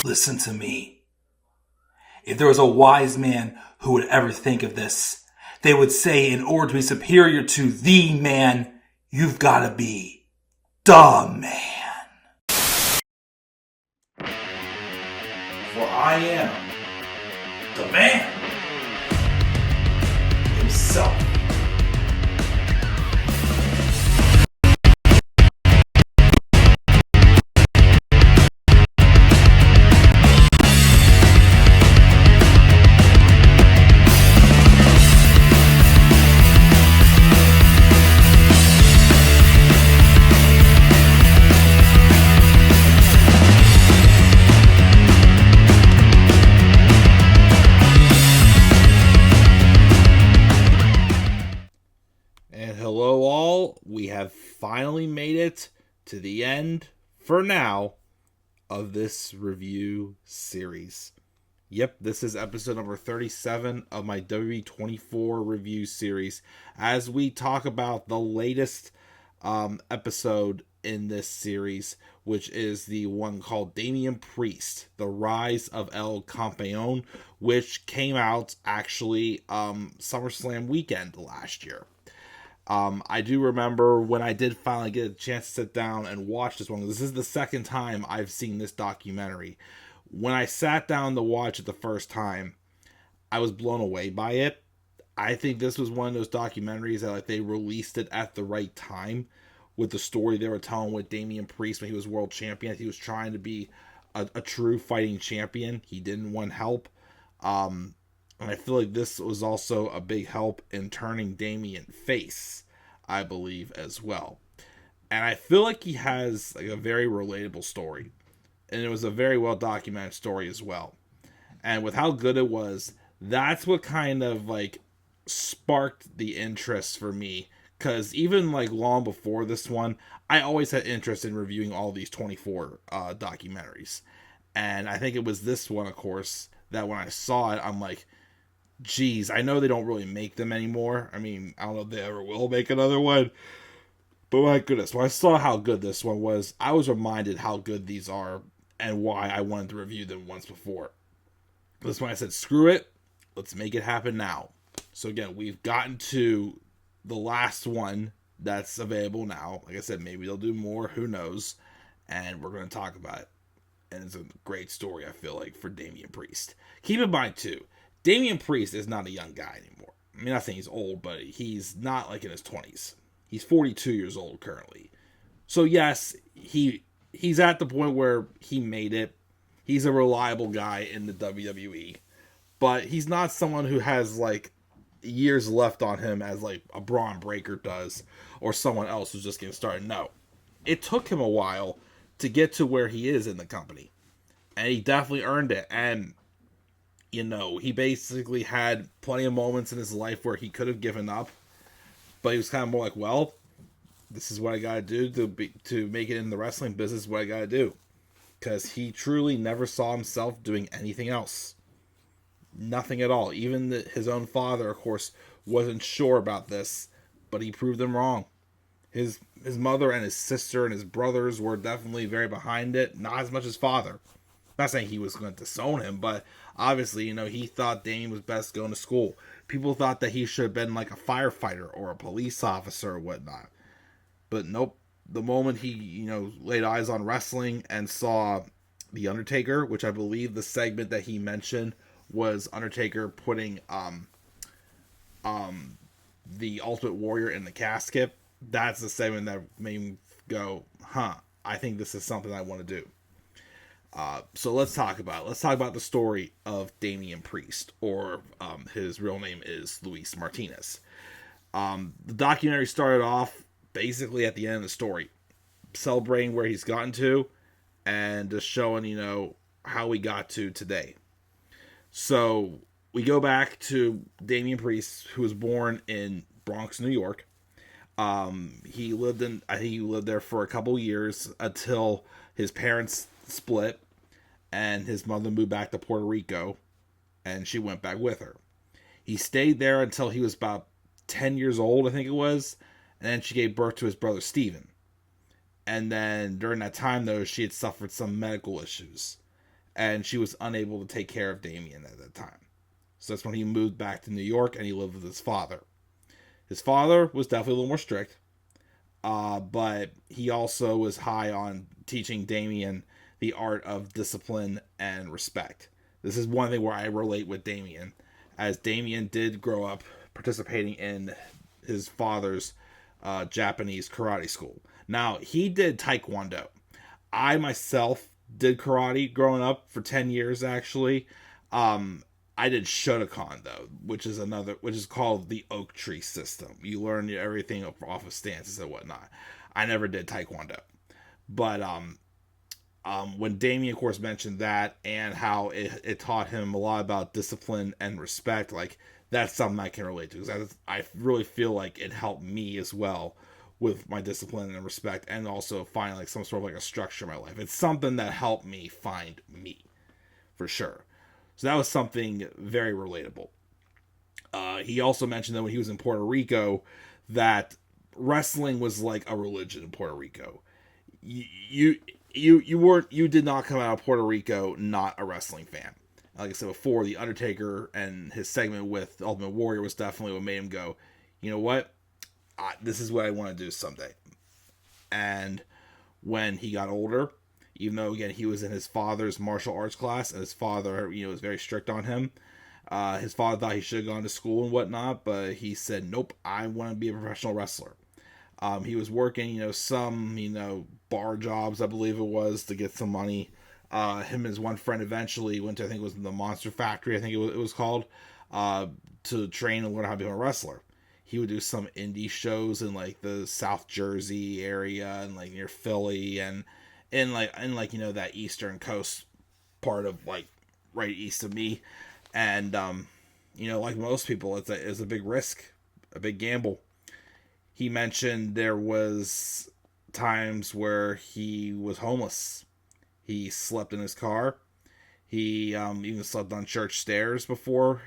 Listen to me. If there was a wise man who would ever think of this, they would say in order to be superior to the man, you've got to be the man. For I am the man himself. Finally made it to the end, for now, of this review series. Yep, this is episode number 37 of my WWE 24 review series, as we talk about the latest episode in this series, which is the one called Damian Priest, The Rise of El Campeon, which came out actually SummerSlam weekend last year. I do remember when I did finally get a chance to sit down and watch this one. This is the second time I've seen this documentary. When I sat down to watch it the first time, I was blown away by it. I think this was one of those documentaries that they released it at the right time with the story they were telling with Damian Priest when he was world champion. He was trying to be a true fighting champion. He didn't want help. And I feel like this was also a big help in turning Damian face, I believe, as well. And I feel like he has a very relatable story. And it was a very well documented story as well. And with how good it was, that's what kind of sparked the interest for me. Because even long before this one, I always had interest in reviewing all these 24 documentaries. And I think it was this one, of course, that when I saw it, I'm like, geez, I know they don't really make them anymore. I mean, I don't know if they ever will make another one. But my goodness, when I saw how good this one was, I was reminded how good these are and why I wanted to review them once before. That's when I said, screw it, let's make it happen now. So again, we've gotten to the last one that's available now. Like I said, maybe they'll do more, who knows. And we're going to talk about it. And it's a great story, I feel like, for Damian Priest. Keep in mind, too, Damian Priest is not a young guy anymore. I mean, not saying he's old, but he's not in his 20s. He's 42 years old currently. So yes, he's at the point where he made it. He's a reliable guy in the WWE. But he's not someone who has years left on him as a Braun Breaker does, or someone else who's just getting started. No. It took him a while to get to where he is in the company. And he definitely earned it. And he basically had plenty of moments in his life where he could have given up, but he was kind of more well, this is what I gotta do to make it in the wrestling business. What I gotta do, because he truly never saw himself doing anything else, nothing at all. Even his own father, of course, wasn't sure about this, but he proved them wrong. His mother and his sister and his brothers were definitely very behind it, not as much as father. Not saying he was going to disown him, but obviously, he thought Damian was best going to school. People thought that he should have been a firefighter or a police officer or whatnot. But nope. The moment he, laid eyes on wrestling and saw The Undertaker, which I believe the segment that he mentioned was Undertaker putting the Ultimate Warrior in the casket, that's the segment that made me go, I think this is something I want to do. So let's talk about it. Let's talk about the story of Damian Priest, or his real name is Luis Martinez. The documentary started off basically at the end of the story, celebrating where he's gotten to and just showing, how he got to today. So we go back to Damian Priest, who was born in Bronx, New York. I think he lived there for a couple years until his parents split and his mother moved back to Puerto Rico and she went back with her. He stayed there until he was about 10 years old, I think it was, and then she gave birth to his brother Steven. And then during that time, though, she had suffered some medical issues. and she was unable to take care of Damian at that time. So that's when he moved back to New York and he lived with his father. His father was definitely a little more strict, but he also was high on teaching Damian the art of discipline and respect. This is one thing where I relate with Damian, as Damian did grow up participating in his father's Japanese karate school. Now, he did Taekwondo. I myself did karate growing up for 10 years, actually. I did Shotokan, though, which is called the oak tree system. You learn everything off of stances and whatnot. I never did Taekwondo. But when Damian, of course, mentioned that and how it taught him a lot about discipline and respect, like, that's something I can relate to. Because I really feel like it helped me as well with my discipline and respect, and also find like some sort of like a structure in my life. It's something that helped me find me, for sure. So that was something very relatable. He also mentioned that when he was in Puerto Rico, that wrestling was like a religion in Puerto Rico. You did not come out of Puerto Rico not a wrestling fan. Like I said before, the Undertaker and his segment with the Ultimate Warrior was definitely what made him go, you know what? This is what I want to do someday. And when he got older, even though, again, he was in his father's martial arts class, and his father, was very strict on him. His father thought he should have gone to school and whatnot, but he said, nope, I want to be a professional wrestler. He was working, some, bar jobs, I believe it was, to get some money. Him and his one friend eventually went to, I think it was the Monster Factory, I think it was called, to train and learn how to become a wrestler. He would do some indie shows in like the South Jersey area and like near Philly and in that eastern coast part of like right east of me. And like most people, it's a big risk, a big gamble. He mentioned there was times where he was homeless. He slept in his car. He even slept on church stairs before.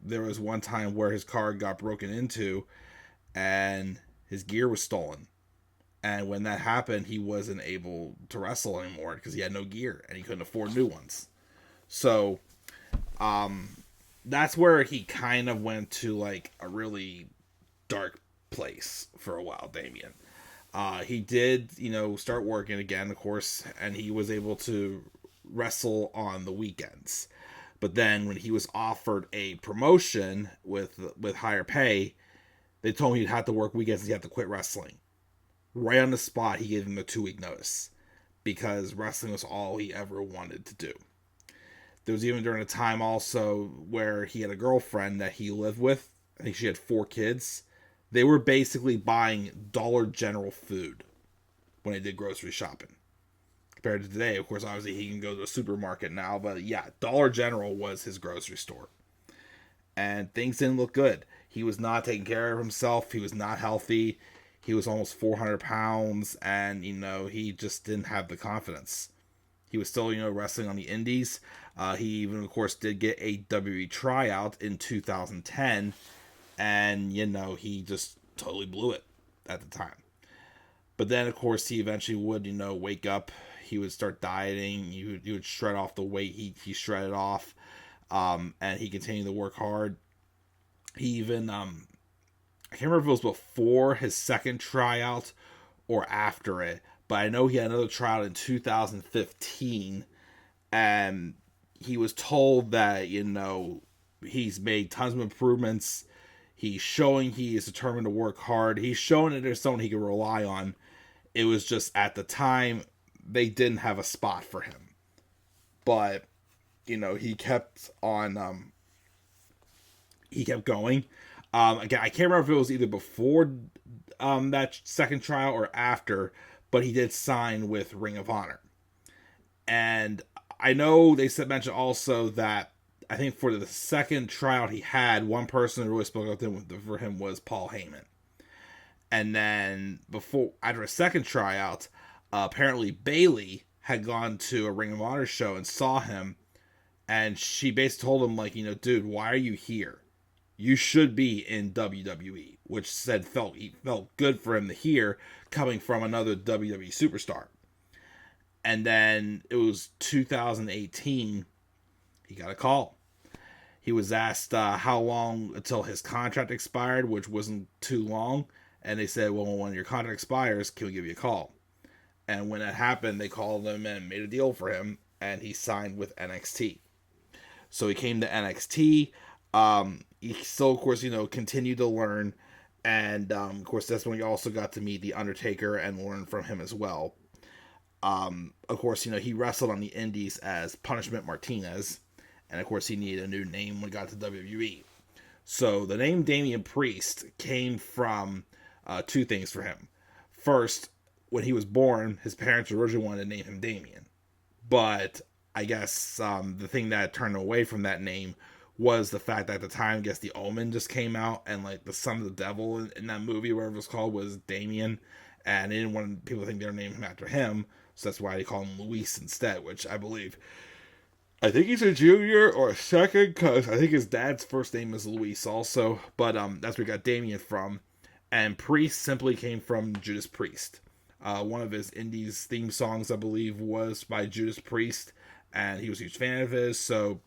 There was one time where his car got broken into and his gear was stolen. And when that happened, he wasn't able to wrestle anymore because he had no gear and he couldn't afford new ones. So that's where he kind of went to like a really dark place for a while, Damian. He did, start working again, of course, and he was able to wrestle on the weekends. But then when he was offered a promotion with higher pay, they told him he'd have to work weekends and he'd have to quit wrestling. Right on the spot, he gave him a 2-week notice because wrestling was all he ever wanted to do. There was even during a time also where he had a girlfriend that he lived with. I think she had 4 kids. They were basically buying Dollar General food when they did grocery shopping. Compared to today, of course, obviously he can go to a supermarket now, but yeah, Dollar General was his grocery store. And things didn't look good. He was not taking care of himself. He was not healthy. He was almost 400 pounds, and, he just didn't have the confidence. He was still, wrestling on the indies. He even, of course, did get a WWE tryout in 2010, and, he just totally blew it at the time. But then, of course, he eventually would, wake up. He would start dieting. He would shred off the weight he shredded off. And he continued to work hard. He even, I can't remember if it was before his second tryout or after it, but I know he had another tryout in 2015. And he was told that, he's made tons of improvements. He's showing he is determined to work hard. He's showing that there's someone he can rely on. It was just at the time, they didn't have a spot for him. But, he kept on, he kept going. Again, I can't remember if it was either before that second trial or after, but he did sign with Ring of Honor. And I know they mentioned also that I think for the second tryout he had, one person who really spoke up for him was Paul Heyman. And then after a second tryout, apparently Bayley had gone to a Ring of Honor show and saw him, and she basically told him, like, dude, why are you here? You should be in WWE, which felt good for him to hear coming from another WWE superstar. And then it was 2018, he got a call. He was asked how long until his contract expired, which wasn't too long. And they said, well, when your contract expires, can we give you a call? And when that happened, they called him and made a deal for him, and he signed with NXT. So he came to NXT. He still, of course, continued to learn. And, of course, that's when he also got to meet The Undertaker and learn from him as well. Of course, he wrestled on the indies as Punishment Martinez. And, of course, he needed a new name when he got to WWE. So the name Damian Priest came from two things for him. First, when he was born, his parents originally wanted to name him Damian. But I guess the thing that turned away from that name was the fact that at the time, I guess The Omen just came out, and like the son of the devil in that movie, whatever it was called, was Damian, and they didn't want people to think they were naming him after him, so that's why they call him Luis instead, which I think he's a junior or a second, because I think his dad's first name is Luis also, but that's where we got Damian from, and Priest simply came from Judas Priest. One of his indies theme songs, I believe, was by Judas Priest, and he was a huge fan of his, so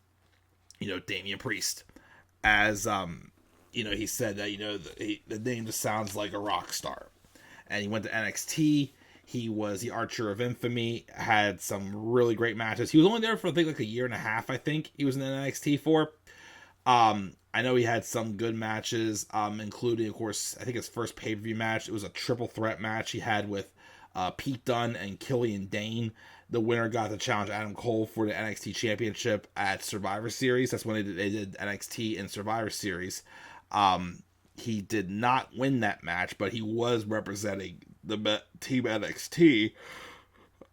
Damian Priest. As, he said that, the name just sounds like a rock star. And he went to NXT. He was the Archer of Infamy, had some really great matches. He was only there for, I think, like a year and a half, I think he was in NXT for. I know he had some good matches, including, of course, I think his first pay-per-view match. It was a triple threat match he had with Pete Dunne and Killian Dane. The winner got to challenge Adam Cole for the NXT Championship at Survivor Series. That's when they did NXT and Survivor Series. He did not win that match, but he was representing the Team NXT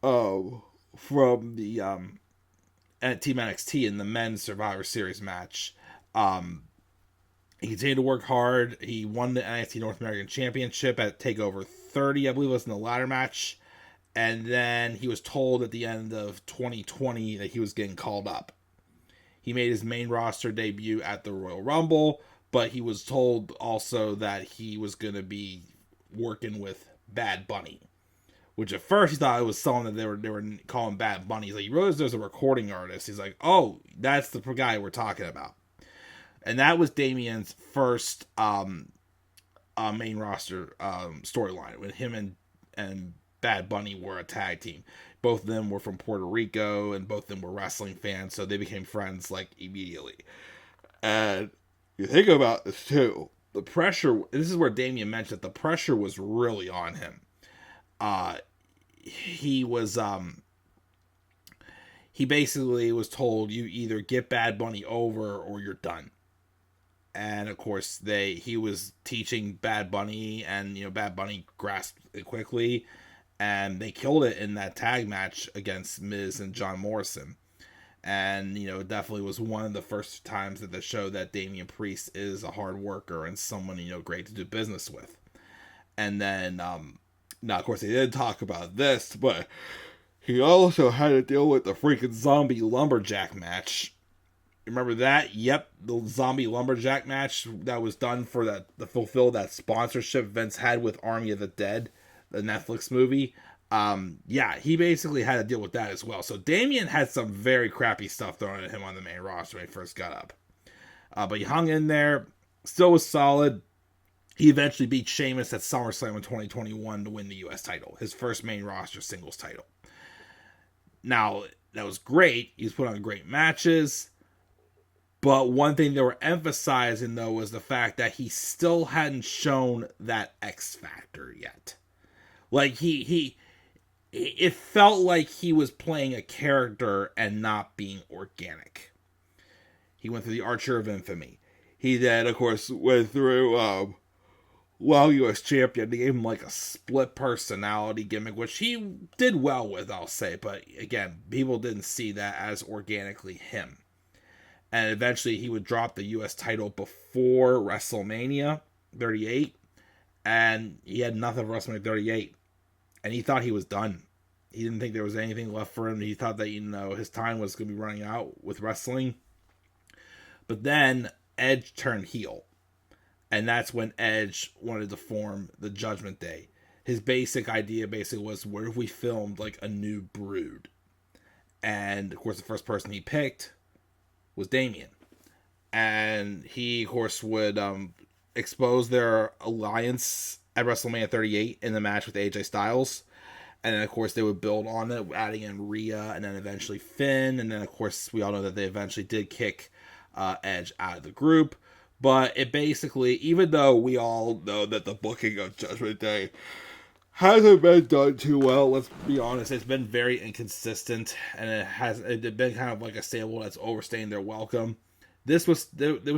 from the Team NXT in the men's Survivor Series match. He continued to work hard. He won the NXT North American Championship at TakeOver 30, I believe it was in the ladder match. And then he was told at the end of 2020 that he was getting called up. He made his main roster debut at the Royal Rumble, but he was told also that he was going to be working with Bad Bunny. Which at first he thought it was someone that they were calling Bad Bunny. He's like, you realize there's a recording artist. He's like, oh, that's the guy we're talking about. And that was Damian's first main roster storyline, when him and Bad Bunny were a tag team. Both of them were from Puerto Rico, and both of them were wrestling fans, so they became friends like immediately. And you think about this too, the pressure. This is where Damian mentioned that the pressure was really on him. He basically was told, you either get Bad Bunny over or you're done. And of course he was teaching Bad Bunny, and Bad Bunny grasped it quickly, and they killed it in that tag match against Miz and John Morrison. And it definitely was one of the first times that they showed that Damian Priest is a hard worker and someone great to do business with. And then now of course they didn't talk about this, but he also had to deal with the freaking zombie lumberjack match. Remember that? Yep, the zombie lumberjack match that was done to fulfill that sponsorship Vince had with Army of the Dead, the Netflix movie. He basically had to deal with that as well. So Damian had some very crappy stuff thrown at him on the main roster when he first got up. But he hung in there, still was solid. He eventually beat Sheamus at SummerSlam in 2021 to win the U.S. title, his first main roster singles title. Now, that was great. He was put on great matches. But one thing they were emphasizing, though, was the fact that he still hadn't shown that X Factor yet. Like, it felt like he was playing a character and not being organic. He went through the Archer of Infamy. He then, of course, went through, while U.S. champion, they gave him like a split personality gimmick, which he did well with, I'll say. But again, people didn't see that as organically him. And eventually he would drop the U.S. title before WrestleMania 38. And he had nothing for WrestleMania 38. And he thought he was done. He didn't think there was anything left for him. He thought that, his time was going to be running out with wrestling. But then Edge turned heel. And that's when Edge wanted to form the Judgment Day. his basic idea was, what if we filmed like a new Brood? And of course, the first person he picked was Damian, and he of course would expose their alliance at WrestleMania 38 in the match with AJ Styles. And then, of course, they would build on it, adding in Rhea, and then eventually Finn. And then, of course, we all know that they eventually did kick Edge out of the group. But it basically, even though we all know that the booking of Judgment Day hasn't been done too well, let's be honest, it's been very inconsistent. And it's been kind of like a stable that's overstaying their welcome. There was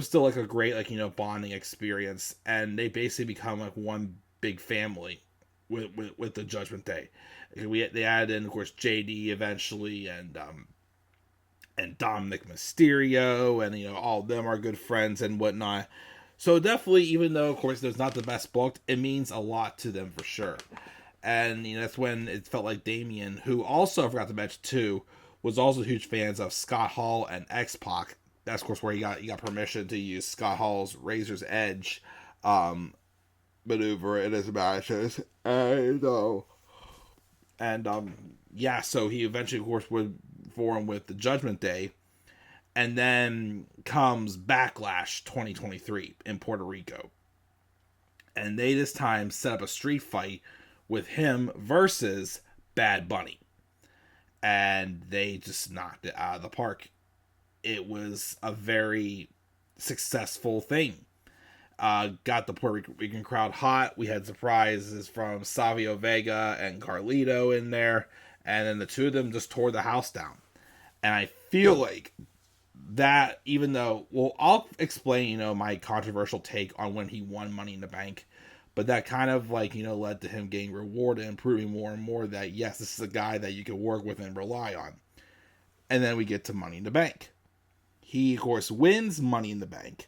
still like a great, like, bonding experience. And they basically become like one big family with the Judgment Day. They added in, of course, JD eventually, and Dominic Mysterio, and all of them are good friends and whatnot. So definitely, even though of course it's not the best booked, it means a lot to them for sure. And that's when it felt like Damian, who also I forgot to mention too, was also huge fans of Scott Hall and X-Pac. That's of course where he got permission to use Scott Hall's Razor's Edge maneuver in his matches, yeah, so he eventually of course would form with the Judgment Day, and then comes Backlash 2023 in Puerto Rico, and they this time set up a street fight with him versus Bad Bunny, and they just knocked it out of the park. It was a very successful thing. Got the Puerto Rican crowd hot. We had surprises from Savio Vega and Carlito in there, and then the two of them just tore the house down. And I feel like that, even though, well, I'll explain, my controversial take on when he won Money in the Bank, but that kind of like, led to him getting rewarded and proving more and more that, yes, this is a guy that you can work with and rely on. And then we get to Money in the Bank. He, of course, wins Money in the Bank.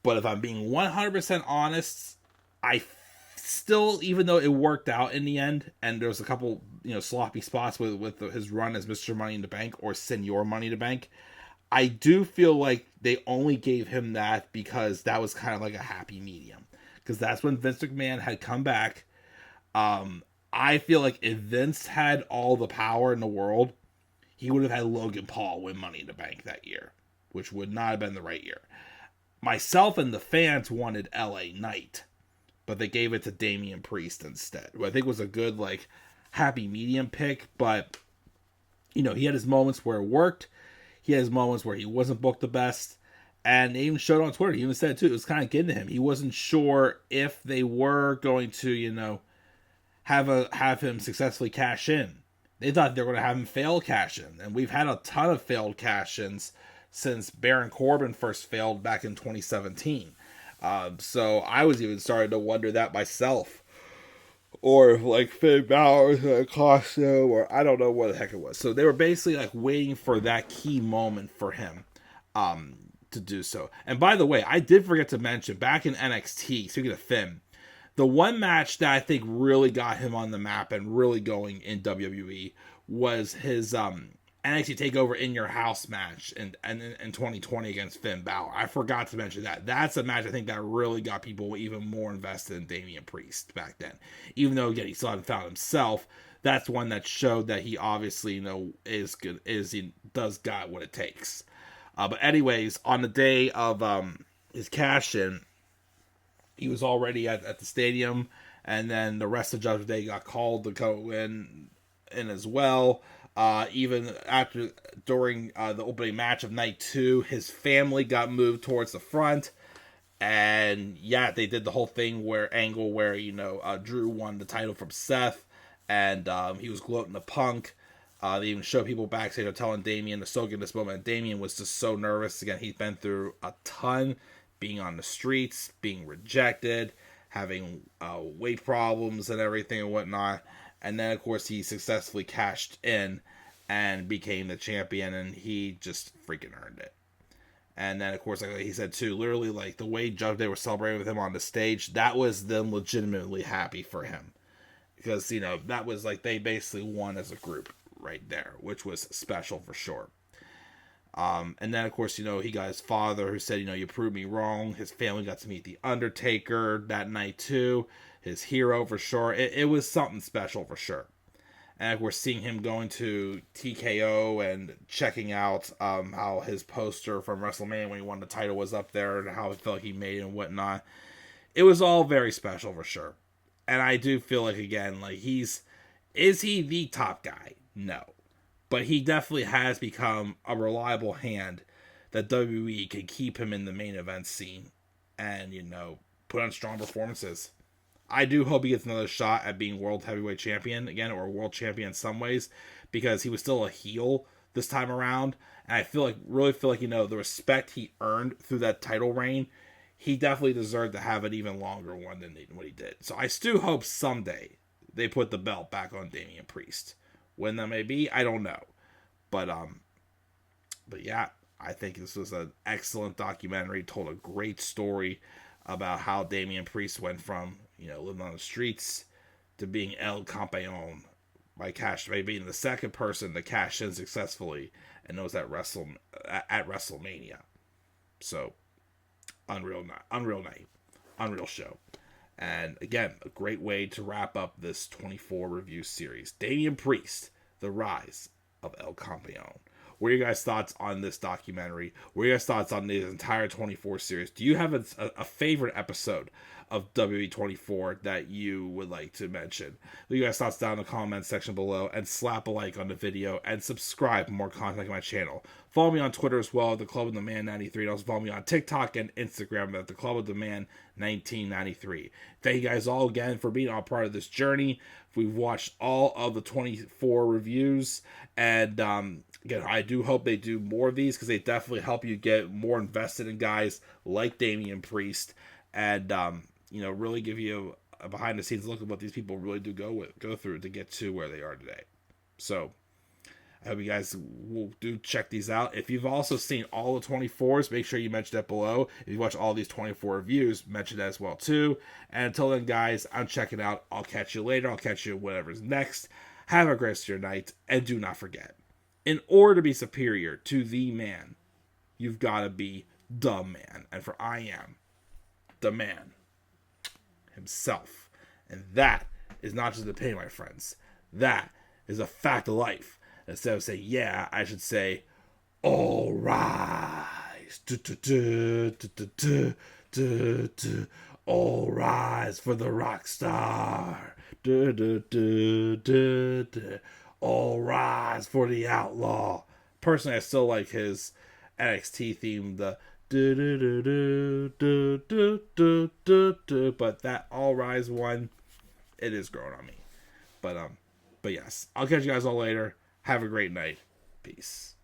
But if I'm being 100% honest, I still, even though it worked out in the end, and there was a couple, sloppy spots with his run as Mr. Money in the Bank or Senor Money in the Bank, I do feel like they only gave him that because that was kind of like a happy medium. Because that's when Vince McMahon had come back. I feel like if Vince had all the power in the world, he would have had Logan Paul win Money in the Bank that year, which would not have been the right year. Myself and the fans wanted LA Knight, but they gave it to Damian Priest instead, who I think was a good, like, happy medium pick. But, he had his moments where it worked. He had his moments where he wasn't booked the best. And they even showed on Twitter. He even said it too. It was kind of getting to him. He wasn't sure if they were going to, have him successfully cash in. They thought they were going to have him fail cash in. And we've had a ton of failed cash ins since Baron Corbin first failed back in 2017. So I was even starting to wonder that myself. Or if like Finn Balor was going to cost him, or I don't know what the heck it was. So they were basically like waiting for that key moment for him to do so. And by the way, I did forget to mention, back in NXT, speaking of Finn, the one match that I think really got him on the map and really going in WWE was his NXT TakeOver In Your House match in 2020 against Finn Balor. I forgot to mention that. That's a match I think that really got people even more invested in Damian Priest back then. Even though, again, he still hadn't found himself, that's one that showed that he obviously, is good, he does got what it takes. But anyways, on the day of his cash-in, he was already at the stadium, and then the rest of Judgment Day got called to go in as well. Even during the opening match of night 2, his family got moved towards the front, and yeah, they did the whole thing where Drew won the title from Seth, and he was gloating to Punk. They even showed people backstage telling Damian to soak in this moment. Damian was just so nervous. Again, he's been through a ton, being on the streets, being rejected, having weight problems and everything and whatnot. And then, of course, he successfully cashed in and became the champion, and he just freaking earned it. And then, of course, like he said, too, literally, like, the way Judgment Day were celebrating with him on the stage, that was them legitimately happy for him. Because, that was, like, they basically won as a group right there, which was special for sure. And then, of course, he got his father who said, you proved me wrong. His family got to meet The Undertaker that night, too. his hero for sure. It was something special for sure. And we're seeing him going to TKO and checking out how his poster from Wrestlemania when he won the title was up there and how it felt he made it and whatnot. It was all very special for sure. And I do feel like, again, like is he the top guy? No. But he definitely has become a reliable hand that WWE can keep him in the main event scene and, put on strong performances. I do hope he gets another shot at being World Heavyweight Champion again, or World Champion in some ways, because he was still a heel this time around. And I really feel like, the respect he earned through that title reign, he definitely deserved to have an even longer one than what he did. So I still hope someday they put the belt back on Damian Priest. When that may be, I don't know. But yeah, I think this was an excellent documentary, told a great story about how Damian Priest went from, living on the streets to being El Campeon by being the second person to cash in successfully, and knows at Wrestlemania. So, unreal night, unreal show. And again, a great way to wrap up this 24 review series. Damian Priest, The Rise of El Campeon. What are your guys' thoughts on this documentary? What are your guys' thoughts on the entire 24 series? Do you have a favorite episode of WWE 24 that you would like to mention? Leave your guys' thoughts down in the comments section below, and slap a like on the video, and subscribe for more content on my channel. Follow me on Twitter as well, at the Club of the Man 93, and also follow me on TikTok and Instagram at the Club of the Man 1993. Thank you guys all again for being all part of this journey. We've watched all of the 24 reviews, and again, I do hope they do more of these, because they definitely help you get more invested in guys like Damian Priest, and really give you a behind the scenes look at what these people really do go through to get to where they are today. So I hope you guys will do check these out. If you've also seen all the 24s, make sure you mention that below. If you watch all these 24 reviews, mention that as well too. And until then, guys, I'm checking out. I'll catch you later. I'll catch you whatever's next. Have a great rest of your night, and do not forget, in order to be superior to the man, you've got to be the man. And for I am the man himself. And that is not just an opinion, my friends. That is a fact of life. Instead of saying, yeah, I should say, all rise. All rise for the rock star. All rise for the outlaw. Personally, I still like his NXT theme, the but that all rise one, it is growing on me. But yes, I'll catch you guys all later. Have a great night. Peace.